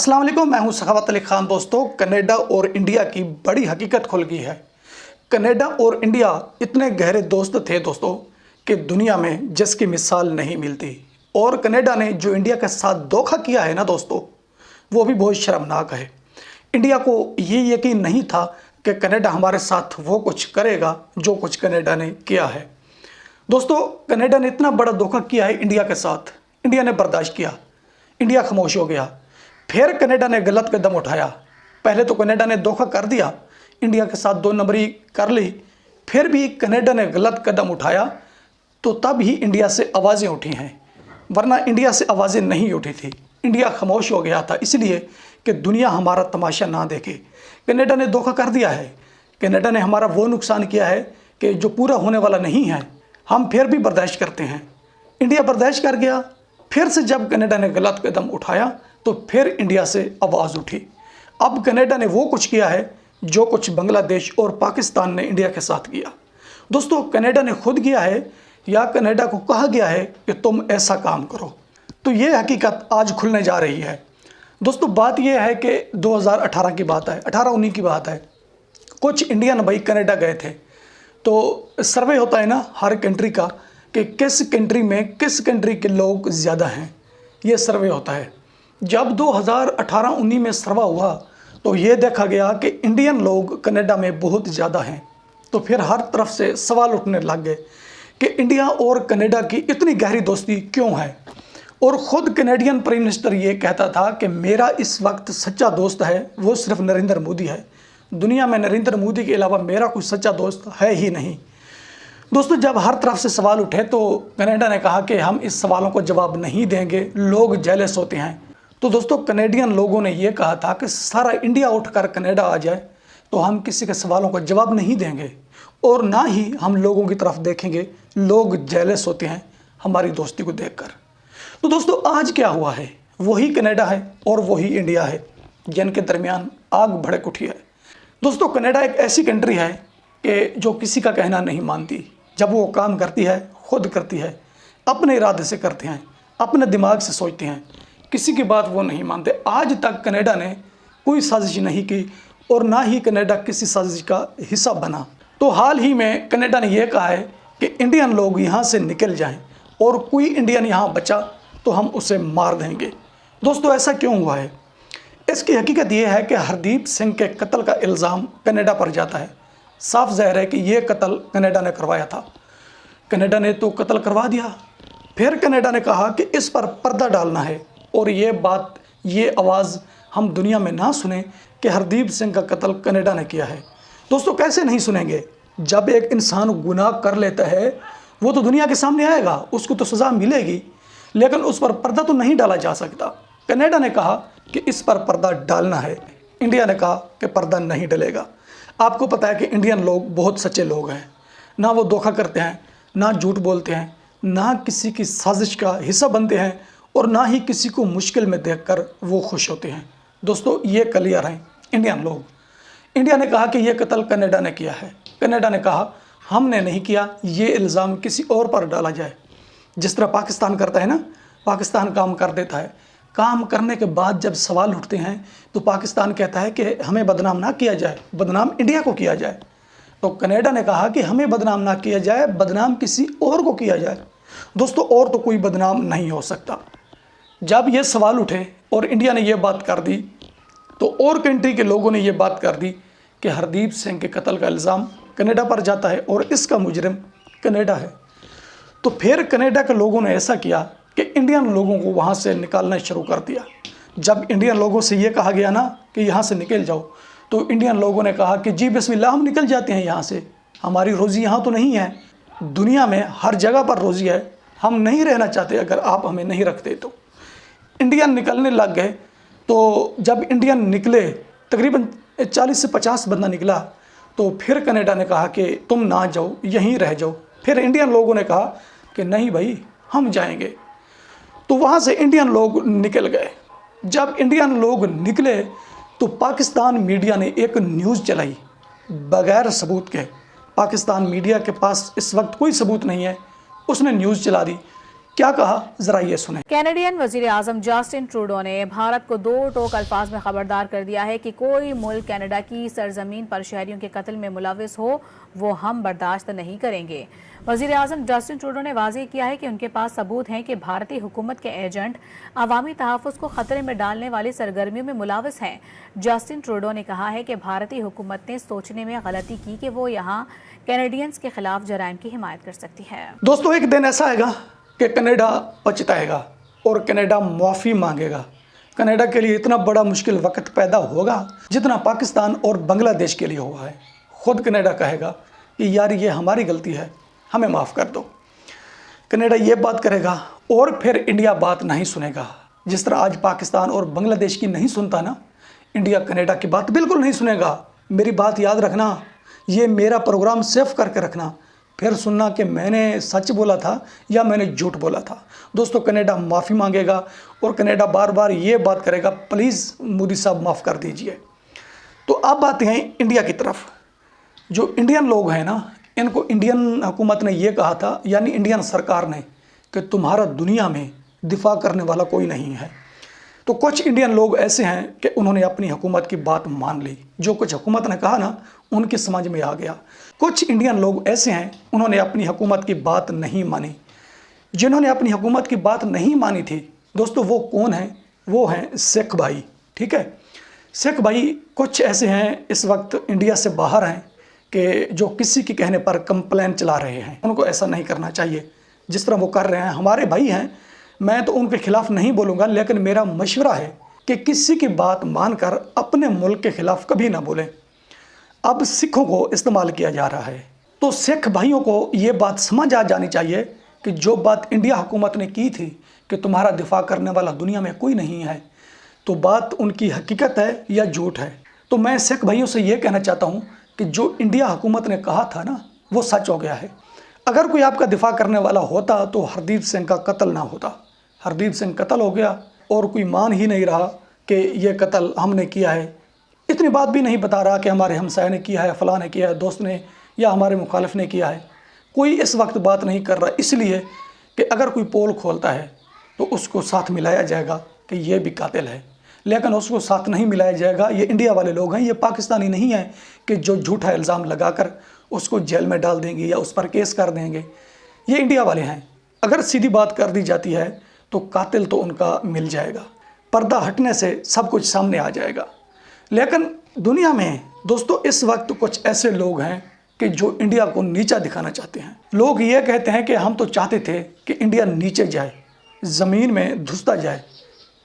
अस्सलाम वालेकुम, मैं हूं सखावत अली खान। दोस्तों, कनाडा और इंडिया की बड़ी हकीकत खुल गई है। कनाडा और इंडिया इतने गहरे दोस्त थे दोस्तों कि दुनिया में जिसकी मिसाल नहीं मिलती। और कनाडा ने जो इंडिया के साथ धोखा किया है ना दोस्तों, वो भी बहुत शर्मनाक है। इंडिया को ये यकीन नहीं था कि कनाडा हमारे साथ वो कुछ करेगा जो कुछ कनाडा ने किया है। दोस्तों, कनाडा ने इतना बड़ा धोखा किया है इंडिया के साथ। इंडिया ने बर्दाश्त किया, इंडिया खामोश हो गया। फिर कनाडा ने गलत कदम उठाया। पहले तो कनाडा ने धोखा कर दिया, इंडिया के साथ 2 नंबरी कर ली। फिर भी कनाडा ने गलत कदम उठाया तो तब ही इंडिया से आवाज़ें उठी हैं, वरना इंडिया से आवाज़ें नहीं उठी थी। इंडिया खामोश हो गया था इसलिए कि दुनिया हमारा तमाशा ना देखे। कनाडा ने धोखा कर दिया है। कनाडा ने हमारा वो नुकसान किया है कि जो पूरा होने वाला नहीं है, हम फिर भी बर्दाश्त करते हैं। इंडिया बर्दाश्त कर गया। फिर से जब कनाडा ने गलत कदम उठाया तो फिर इंडिया से आवाज़ उठी। अब कनाडा ने वो कुछ किया है जो कुछ बांग्लादेश और पाकिस्तान ने इंडिया के साथ किया। दोस्तों, कनाडा ने खुद किया है या कनाडा को कहा गया है कि तुम ऐसा काम करो, तो ये हकीकत आज खुलने जा रही है। दोस्तों, बात यह है कि 2018 की बात है, 18-19 की बात है। कुछ इंडियन भाई कनाडा गए थे, तो सर्वे होता है ना हर कंट्री का कि किस कंट्री में किस कंट्री के लोग ज़्यादा हैं, ये सर्वे होता है। जब 2018-19 में सर्वा हुआ तो ये देखा गया कि इंडियन लोग कनाडा में बहुत ज़्यादा हैं। तो फिर हर तरफ से सवाल उठने लग गए कि इंडिया और कनाडा की इतनी गहरी दोस्ती क्यों है। और ख़ुद कनेडियन प्राइम मिनिस्टर ये कहता था कि मेरा इस वक्त सच्चा दोस्त है वो सिर्फ नरेंद्र मोदी है। दुनिया में नरेंद्र मोदी के अलावा मेरा कोई सच्चा दोस्त है ही नहीं। दोस्तों, जब हर तरफ से सवाल उठे तो कनाडा ने कहा कि हम इस सवालों को जवाब नहीं देंगे, लोग जेलस होते हैं। तो दोस्तों, कनेडियन लोगों ने यह कहा था कि सारा इंडिया उठकर कनाडा आ जाए तो हम किसी के सवालों का जवाब नहीं देंगे और ना ही हम लोगों की तरफ देखेंगे। लोग जेलस होते हैं हमारी दोस्ती को देखकर। तो दोस्तों, आज क्या हुआ है, वही कनाडा है और वही इंडिया है जिनके दरमियान आग भड़क उठी है। दोस्तों, कनाडा एक ऐसी कंट्री है कि जो किसी का कहना नहीं मानती। जब वो काम करती है खुद करती है, अपने इरादे से करते हैं, अपने दिमाग से सोचते हैं, किसी की बात वो नहीं मानते। आज तक कनाडा ने कोई साजिश नहीं की और ना ही कनाडा किसी साजिश का हिस्सा बना। तो हाल ही में कनाडा ने यह कहा है कि इंडियन लोग यहाँ से निकल जाएं और कोई इंडियन यहाँ बचा तो हम उसे मार देंगे। दोस्तों, ऐसा क्यों हुआ है? इसकी हकीकत यह है कि हरदीप सिंह के कत्ल का इल्ज़ाम कनाडा पर जाता है। साफ ज़ाहिर है कि यह कत्ल कनाडा ने करवाया था। कनाडा ने तो कत्ल करवा दिया। फिर कनाडा ने कहा कि इस पर पर्दा डालना है और ये बात, ये आवाज़ हम दुनिया में ना सुने कि हरदीप सिंह का कत्ल कनाडा ने किया है। दोस्तों, कैसे नहीं सुनेंगे? जब एक इंसान गुनाह कर लेता है वो तो दुनिया के सामने आएगा, उसको तो सज़ा मिलेगी, लेकिन उस पर पर्दा तो नहीं डाला जा सकता। कनाडा ने कहा कि इस पर पर्दा डालना है, इंडिया ने कहा कि पर्दा नहीं डलेगा। आपको पता है कि इंडियन लोग बहुत सच्चे लोग हैं, ना वो धोखा करते हैं, ना झूठ बोलते हैं, ना किसी की साजिश का हिस्सा बनते हैं और ना ही किसी को मुश्किल में देखकर वो खुश होते हैं। दोस्तों, ये क्लियर हैं इंडियन लोग। इंडिया ने कहा कि ये कत्ल कनाडा ने किया है। कनाडा ने कहा हमने नहीं किया, ये इल्ज़ाम किसी और पर डाला जाए। जिस तरह पाकिस्तान करता है ना, पाकिस्तान काम कर देता है, काम करने के बाद जब सवाल उठते हैं तो पाकिस्तान कहता है कि हमें बदनाम ना किया जाए, बदनाम इंडिया को किया जाए। तो कनाडा ने कहा कि हमें बदनाम ना किया जाए, बदनाम किसी और को किया जाए। दोस्तों, और तो कोई बदनाम नहीं हो सकता। जब ये सवाल उठे और इंडिया ने ये बात कर दी तो और कंट्री के लोगों ने ये बात कर दी कि हरदीप सिंह के कत्ल का इल्ज़ाम कनाडा पर जाता है और इसका मुजरिम कनाडा है। तो फिर कनाडा के लोगों ने ऐसा किया कि इंडियन लोगों को वहाँ से निकालना शुरू कर दिया। जब इंडियन लोगों से ये कहा गया ना कि यहाँ से निकल जाओ, तो इंडियन लोगों ने कहा कि जी बिस्मिल्लाह, हम निकल जाते हैं यहाँ से, हमारी रोज़ी यहाँ तो नहीं है, दुनिया में हर जगह पर रोज़ी है, हम नहीं रहना चाहते अगर आप हमें नहीं रखते तो। इंडियन निकलने लग गए। तो जब इंडियन निकले, तकरीबन 40 से 50 बंदा निकला, तो फिर कनाडा ने कहा कि तुम ना जाओ, यहीं रह जाओ। फिर इंडियन लोगों ने कहा कि नहीं भाई, हम जाएंगे। तो वहाँ से इंडियन लोग निकल गए। जब इंडियन लोग निकले तो पाकिस्तान मीडिया ने एक न्यूज़ चलाई बगैर सबूत के। पाकिस्तान मीडिया के पास इस वक्त कोई सबूत नहीं है, उसने न्यूज़ चला दी क्या कहा, जरा ये सुने। कैनेडियन वजीर आजम जस्टिन ट्रूडो ने भारत को दो टोक अल्फाज में खबरदार कर दिया है कि कोई मुल्क कनाडा की सरजमीन पर शहरियों के कत्ल में मुलविस हो वो हम बर्दाश्त नहीं करेंगे। वजीर आजम जस्टिन ट्रूडो ने वाज़ेह किया है कि उनके पास सबूत हैं कि भारतीय हुकूमत के एजेंट अवामी तहफ़्फ़ुज़ को खतरे में डालने वाली सरगर्मियों में मुलविस हैं। जस्टिन ट्रूडो ने कहा है कि भारतीय हुकूमत ने सोचने में गलती की कि वो यहाँ कैनेडियंस के खिलाफ जराइम की हिमायत कर सकती है। दोस्तों, एक दिन ऐसा आएगा कि कनाडा पछताएगा और कनाडा माफ़ी मांगेगा। कनाडा के लिए इतना बड़ा मुश्किल वक्त पैदा होगा जितना पाकिस्तान और बांग्लादेश के लिए हुआ है। खुद कनाडा कहेगा कि यार ये हमारी गलती है, हमें माफ़ कर दो। कनाडा ये बात करेगा और फिर इंडिया बात नहीं सुनेगा। जिस तरह आज पाकिस्तान और बांग्लादेश की नहीं सुनता ना, इंडिया कनाडा की बात बिल्कुल नहीं सुनेगा। मेरी बात याद रखना, ये मेरा प्रोग्राम सेव करके रखना, फिर सुनना कि मैंने सच बोला था या मैंने झूठ बोला था। दोस्तों, कनाडा माफ़ी मांगेगा और कनाडा बार बार ये बात करेगा, प्लीज़ मोदी साहब माफ़ कर दीजिए। तो अब आते हैं इंडिया की तरफ। जो इंडियन लोग हैं ना, इनको इंडियन हुकूमत ने ये कहा था, यानी इंडियन सरकार ने, कि तुम्हारा दुनिया में दिफा करने वाला कोई नहीं है। तो कुछ इंडियन लोग ऐसे हैं कि उन्होंने अपनी हुकूमत की बात मान ली। जो कुछ हुकूमत ने कहा ना, उनकी समझ में आ गया। कुछ इंडियन लोग ऐसे हैं, उन्होंने अपनी हुकूमत की बात नहीं मानी। जिन्होंने अपनी हुकूमत की बात नहीं मानी थी दोस्तों, वो कौन है? वो हैं सिख भाई। ठीक है, सिख भाई कुछ ऐसे हैं इस वक्त इंडिया से बाहर हैं कि जो किसी के कहने पर कंप्लेन चला रहे हैं। उनको ऐसा नहीं करना चाहिए जिस तरह वो कर रहे हैं। हमारे भाई हैं, मैं तो उनके खिलाफ नहीं बोलूँगा, लेकिन मेरा मशवरा है कि किसी की बात मानकर अपने मुल्क के खिलाफ कभी ना बोलें। अब सिखों को इस्तेमाल किया जा रहा है, तो सिख भाइयों को ये बात समझ आ जानी चाहिए कि जो बात इंडिया हुकूमत ने की थी कि तुम्हारा दिफा करने वाला दुनिया में कोई नहीं है, तो बात उनकी हकीकत है या झूठ है। तो मैं सिख भाइयों से ये कहना चाहता हूँ कि जो इंडिया हुकूमत ने कहा था ना, वो सच हो गया है। अगर कोई आपका दिफा करने वाला होता तो हरदीप सिंह का कत्ल ना होता। हरदीप सिंह कत्ल हो गया और कोई मान ही नहीं रहा कि ये कत्ल हमने किया है। इतनी बात भी नहीं बता रहा कि हमारे हमसाय ने किया है, फ़लाँ ने किया है, दोस्त ने या हमारे मुखालिफ ने किया है। कोई इस वक्त बात नहीं कर रहा, इसलिए कि अगर कोई पोल खोलता है तो उसको साथ मिलाया जाएगा कि ये भी कातिल है, लेकिन उसको साथ नहीं मिलाया जाएगा। ये इंडिया वाले लोग हैं, ये पाकिस्तानी नहीं है कि जो झूठा इल्ज़ाम लगाकर उसको जेल में डाल देंगे या उस पर केस कर देंगे। ये इंडिया वाले हैं। अगर सीधी बात कर दी जाती है तो कातिल तो उनका मिल जाएगा, पर्दा हटने से सब कुछ सामने आ जाएगा। लेकिन दुनिया में दोस्तों इस वक्त कुछ ऐसे लोग हैं कि जो इंडिया को नीचा दिखाना चाहते हैं। लोग ये कहते हैं कि हम तो चाहते थे कि इंडिया नीचे जाए, ज़मीन में धुसता जाए।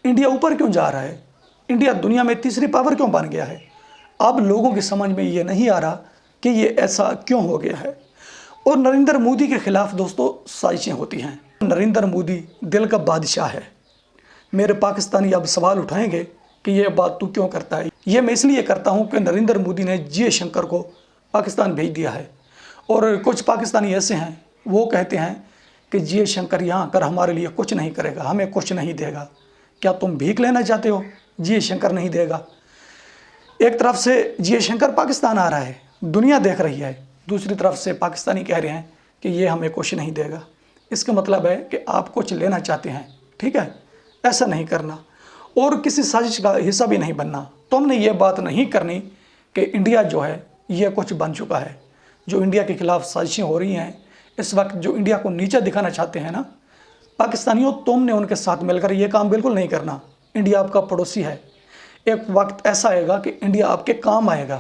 इंडिया ऊपर क्यों जा रहा है? इंडिया दुनिया में तीसरी पावर क्यों बन गया है? अब लोगों की समझ में ये नहीं आ रहा कि ये ऐसा क्यों हो गया है। और नरेंद्र मोदी के ख़िलाफ़ दोस्तों साजिशें होती हैं। नरेंद्र मोदी दिल का बादशाह है। मेरे पाकिस्तानी अब सवाल उठाएंगे कि ये बात तू क्यों करता है। ये मैं इसलिए करता हूँ कि नरेंद्र मोदी ने जयशंकर को पाकिस्तान भेज दिया है। और कुछ पाकिस्तानी ऐसे हैं, वो कहते हैं कि जयशंकर यहाँ कर हमारे लिए कुछ नहीं करेगा, हमें कुछ नहीं देगा। क्या तुम भीख लेना चाहते हो? जयशंकर नहीं देगा। एक तरफ से जयशंकर पाकिस्तान आ रहा है, दुनिया देख रही है, दूसरी तरफ से पाकिस्तानी कह रहे हैं कि ये हमें कुछ नहीं देगा। इसका मतलब है कि आप कुछ लेना चाहते हैं, ठीक है, ऐसा नहीं करना और किसी साजिश का हिस्सा भी नहीं बनना। तो हमने ये बात नहीं करनी कि इंडिया जो है ये कुछ बन चुका है। जो इंडिया के खिलाफ साजिशें हो रही हैं इस वक्त, जो इंडिया को नीचा दिखाना चाहते हैं ना पाकिस्तानियों, तुमने उनके साथ मिलकर ये काम बिल्कुल नहीं करना। इंडिया आपका पड़ोसी है। एक वक्त ऐसा आएगा कि इंडिया आपके काम आएगा।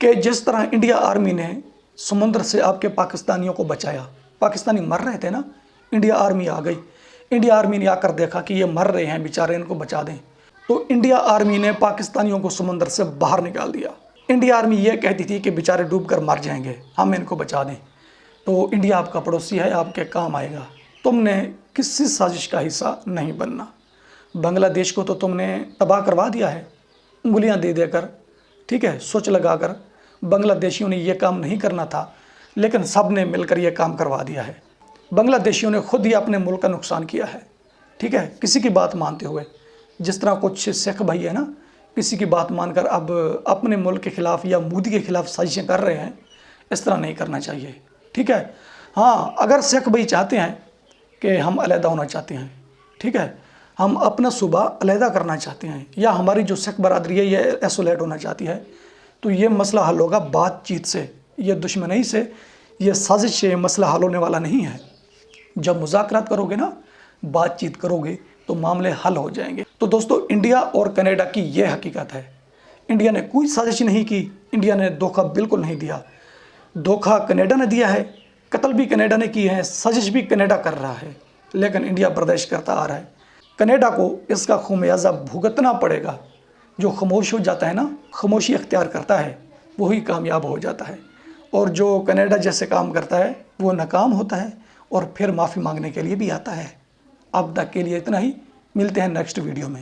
कि जिस तरह इंडिया आर्मी ने समुद्र से आपके पाकिस्तानियों को बचाया, पाकिस्तानी मर रहे थे ना, इंडिया आर्मी आ गई। इंडिया आर्मी ने आकर देखा कि ये मर रहे हैं बेचारे, इनको बचा दें, तो इंडिया आर्मी ने पाकिस्तानियों को समुद्र से बाहर निकाल दिया। इंडिया आर्मी ये कहती थी कि बेचारे डूब कर मर जाएंगे, हम इनको बचा दें। तो इंडिया आपका पड़ोसी है, आपके काम आएगा। तुमने किसी साजिश का हिस्सा नहीं बनना। बांग्लादेश को तो तुमने तबाह करवा दिया है उंगलियां दे देकर, ठीक है, सोच लगाकर। बांग्लादेशियों ने ये काम नहीं करना था, लेकिन सब ने मिलकर ये काम करवा दिया है। बांग्लादेशियों ने खुद ही अपने मुल्क का नुकसान किया है, ठीक है, किसी की बात मानते हुए। जिस तरह कुछ सिख भाई है ना, किसी की बात मानकर अब अपने मुल्क के ख़िलाफ़ या मोदी के ख़िलाफ़ साजिशें कर रहे हैं। इस तरह नहीं करना चाहिए, ठीक है। हाँ, अगर सिख भाई चाहते हैं कि हम अलहदा होना चाहते हैं, ठीक है, हम अपना सूबा अलहदा करना चाहते हैं, या हमारी जो सिख बरादरी है ये आइसोलेट होना चाहती है, तो ये मसला हल होगा बातचीत से, ये दुश्मनी से, ये साजिश से मसला हल होने वाला नहीं है। जब मुज़ाकरात करोगे ना, बातचीत करोगे तो मामले हल हो जाएंगे। तो दोस्तों, इंडिया और कनाडा की ये हकीकत है। इंडिया ने कोई साजिश नहीं की, इंडिया ने धोखा बिल्कुल नहीं दिया। धोखा कनाडा ने दिया है, कत्ल भी कनाडा ने की है, साजिश भी कनाडा कर रहा है, लेकिन इंडिया बर्दाश्त करता आ रहा है। कनाडा को इसका खुमियाजा भुगतना पड़ेगा। जो खामोश हो जाता है ना, खामोशी अख्तियार करता है, वही कामयाब हो जाता है। और जो कनाडा जैसे काम करता है वो नाकाम होता है और फिर माफ़ी मांगने के लिए भी आता है। अब तक के लिए इतना ही, मिलते हैं नेक्स्ट वीडियो में।